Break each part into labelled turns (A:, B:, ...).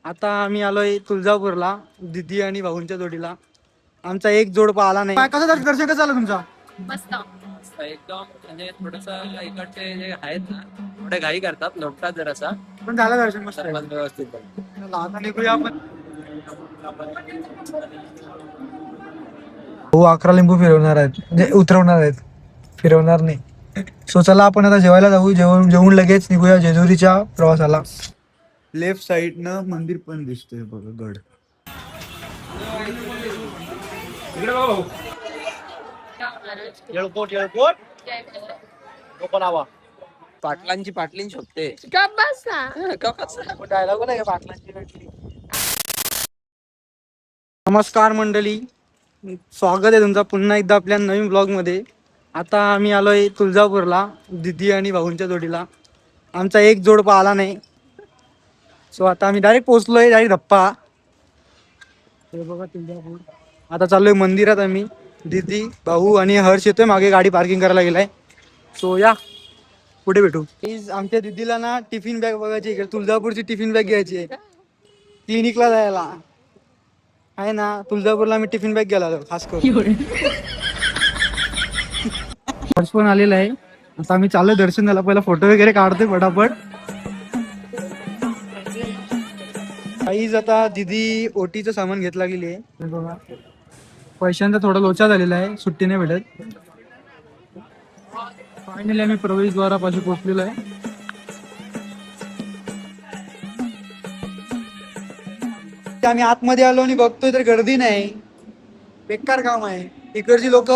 A: आता आम्ही आलोय तुळजापूरला दिदी आणि भाऊंच्या जोडीला. आमचा एक जोडपा आला नाही. कसं दर्शन कसं झालं तुमचा?
B: मस्त एकदम म्हणजे थोडस इकडचे जे आहेत ना थोडे घाई करतात लोटतात जरासा
A: पण झालं दर्शन मस्त आहे.
B: सर्वात व्यवस्थित
A: चला, आता निघूया आपण. हो 11 लिंबू फिरवणार आहेत म्हणजे उतरवणार आहेत, फिरवणार नाही. सो चला आपण आता जेवायला जाऊ. जेवून लगेच निघूया जेजुरीच्या प्रवासाला. लेफ्ट साइड न मंदिर पण दिसतोय बघा, गड.
B: पाटलांची पाटलीन शोधते
A: नमस्कार मंडळी, स्वागत आहे तुमचा पुन्हा एकदा आपल्या नवीन ब्लॉग मध्ये. आता आम्ही आलोय तुळजापूरला दिदी आणि भाऊंच्या जोडीला. आमचा एक जोडपा आला नाही. सो आता आम्ही डायरेक्ट पोहोचलोय, डायरेक्ट धप्पा. बघा तुळजापूर. आता चाललोय मंदिरात आम्ही. दिदी भाऊ आणि हर्ष येतोय मागे, गाडी पार्किंग करायला गेलाय. सो या पुढे भेटू. आमच्या दिदीला ना टिफिन बॅग बघायची, तुळजापूरची टिफिन बॅग घ्यायची आहे क्लिनिकला जायला. आहे ना, तुळजापूरला मी टिफिन बॅग गेला खास करून. हर्ष पण आलेला आहे. आता आम्ही चाललोय दर्शन झाला, पहिला फोटो वगैरे काढतोय फटाफट. काहीच आता दिदी ओटीचं सामान घेतला गेली आहे. बघा पैशांचा थोडा लोचा झालेला आहे, सुट्टी नाही भेटत. फायनली आम्ही प्रवेशद्वारापाशी पोहोचलेलो आहे. आम्ही आतमध्ये आलो आणि बघतोय तर गर्दी नाही. बेकार काम आहे. इकडची लोक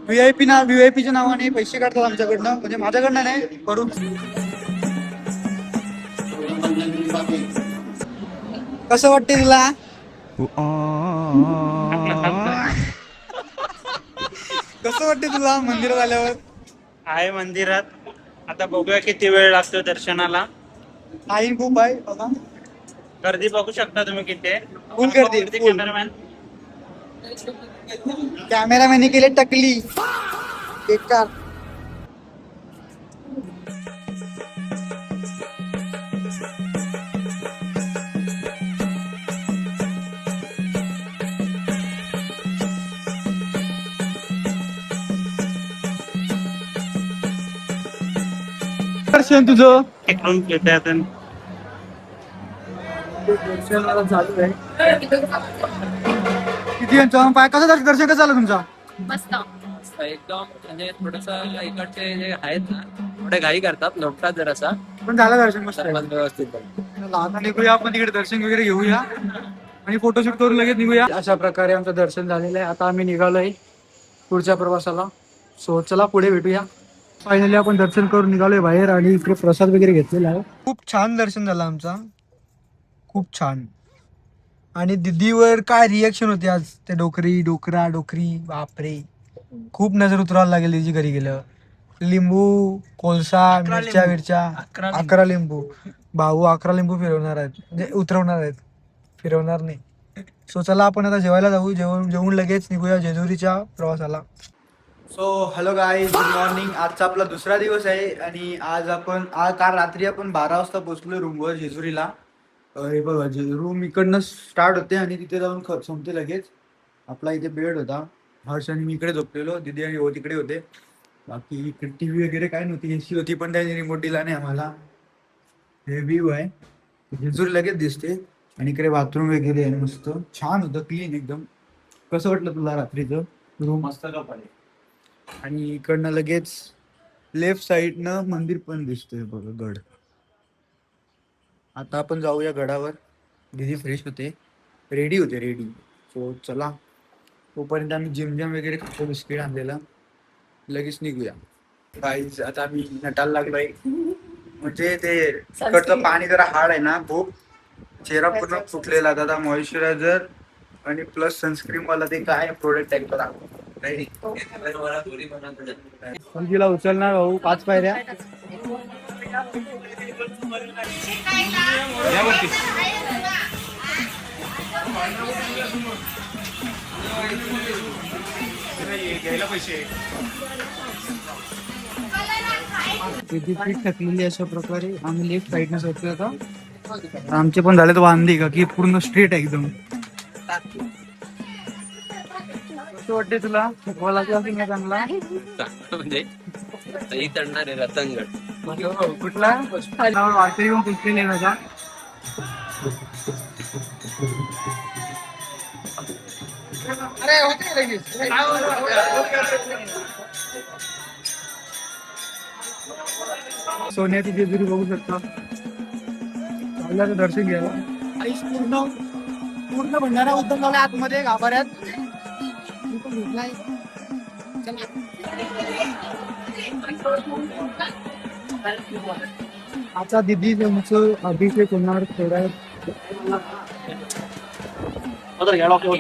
A: व्हीआयपीच्या नावाने पैसे काढतात आमच्याकडनं, म्हणजे माझ्याकडनं नाही करून. कसं वाटते तुला? कसं वाटते तुला मंदिरात आल्यावर?
C: आहे मंदिरात. आता बघूया किती वेळ लागतो दर्शनाला.
A: लाईन खूप आहे बघा.
C: गर्दी बघू शकता तुम्ही किती आहे.
A: फुल गर्दी, फुल.
C: कॅमेरामॅन
A: कॅमेरामॅनने केले टकली, बेकार. दर्शन तुझं
C: इकडून येतात.
A: किती यांचं पाय कसं दर्शन कसं झालं तुमचा?
B: मस्त एकदम म्हणजे थोडस इकडचे जे आहेत ना थोडे घाई करतात लोटतात जरासा
A: पण झालं दर्शन मस्त.
B: सर्वात व्यवस्थित
A: चला, आता निघूया आपण तिकडे, दर्शन वगैरे घेऊया आणि फोटोशूट करून लगेच निघूया. अशा प्रकारे आमचं दर्शन झालेलं आहे. आता आम्ही निघालोय पुढच्या प्रवासाला. सो चला पुढे भेटूया. फायनली आपण दर्शन करून निघालोय बाहेर आणि इकडे प्रसाद वगैरे घेतलेला आहे. खूप छान दर्शन झालं आमचा, खूप छान. आणि दिदीवर काय रिएक्शन होती आज, ते डोकरी बापरे, खूप नजर उतरायला लागेल तिची घरी गेल्यावर. लिंबू, कोळसा, मिरच्या 11 लिंबू. भाऊ 11 लिंबू फिरवणार आहेत म्हणजे उतरवणार आहेत, फिरवणार नाही. सो चला आपण आता जेवायला जाऊ. जेवून लगेच निघूया जेजुरीच्या प्रवासाला. So hello guys, good morning. आजचा आपला दुसरा दिवस आहे आणि आज काल रात्री आपण 12 वाजता पोहोचलो रूमवर जेजुरीला. हे बघा, रूम इकडनं स्टार्ट होते आणि तिथे जाऊन संपते लगेच. आपला इथे बेड होता. हर्ष आणि मी इकडे झोपलेलो, दिदी आणि भाऊ तिकडे होते. बाकी इकडे टीव्ही वगैरे काय नव्हती, एसी होती पण त्याने रिमोट दिला नाही आम्हाला. हे व्ह्यू आहे, जेजुरी लगेच दिसते. आणि इकडे बाथरूम वगैरे आहे, मस्त छान होतं, क्लीन एकदम. कसं वाटलं तुला रात्रीचं रूम?
C: मस्त कपडे.
A: आणि इकडनं लगेच लेफ्ट साइडनं मंदिर पण दिसतोय बघा, गड. आता आपण जाऊया गडावर. दिदी फ्रेश होते, रेडी होते, रेडी. सो चला, तोपर्यंत आम्ही जिम वगैरे खातो, बिस्किट आणलेला. लगेच निघूया गाईज. आता आम्ही नटायला लागलोय, म्हणजे ते इकडचं पाणी जरा हार्ड आहे ना खूप. चेहरा पूर्ण फुटलेला. दादा मॉइश्चरायझर आणि प्लस सनस्क्रीन वाला ते काय प्रोडक्ट आहे बघा. तिला उचलणार भाऊ 5 पायऱ्या.
C: घ्यायला पैसे.
A: थकलेली अशा प्रकारे आम्ही लेफ्ट साईडने जातोय आता. आमचे पण झाले तर वांदे का की पूर्ण स्ट्रेट आहे एकदम. कसं वाटते तुला बोला चांगला?
B: म्हणजे सही चढणार आहे रतनगड.
A: कुठला वारकरी पण कुठले नाही का? सोन्याची जेजुरी बघू शकता. दर्शन घ्यायला आणि पूर्ण पूर्ण भंडारा उद्दम झाला आतमध्ये गाभाऱ्यात. आता दिदी तुमचं अभिषेक होणार थोडा.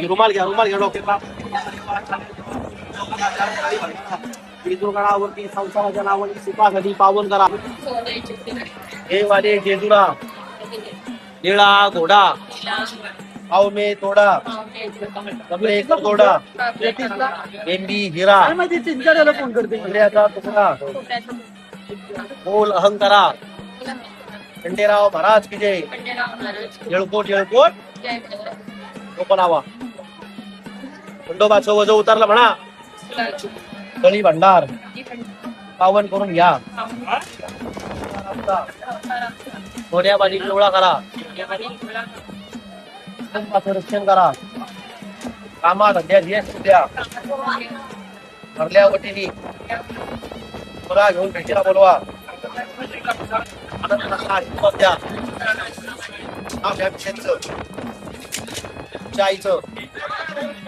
D: रुमाल घ्या डोक्याला. जेजुरगडावरती संसाराच्या नावाने सुखासाठी पावन करा. हे वाले जेजुरा निळा घोडा पाव में तोडा कपडे एक तोडा बेंबी हिरा
A: फोन करते
D: हिऱ्याचा तुकडा बोल अहंकारा खंडेराव महाराज की जय. येळकोट लोक नावा खंडोबाचं वजन उतरलं म्हणा. बळी भंडार पावन करून घ्या. घोड्याबाजी पिवळा करा. कुटुंबाचं रक्षण करा. कामात अध्यास यश द्या. भरल्या वटीनी तुला घेऊन भेटीला बोलवा. आनंदाचा आशीर्वाद द्या. आपल्या आईचं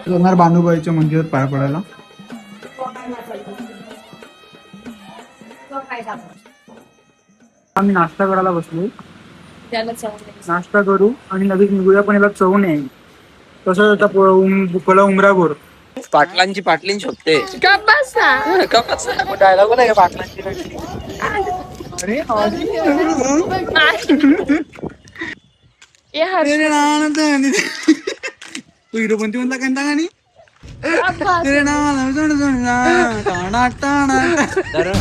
A: जाणार बानुबाईच्या मंदिरात पाया पडायला. आम्ही नाश्ता करायला बसलो. नाश्ता करू आणि लगेच निघूया. पण याला चव नाही. कसं आता बुकला उमरा गोर
B: पाटलांची पाटलीन शोधते.
D: डायलॉग नाही का पाटलांची.
A: अरे तू हिरो कोणती म्हणला कंटा गाणी.
B: तर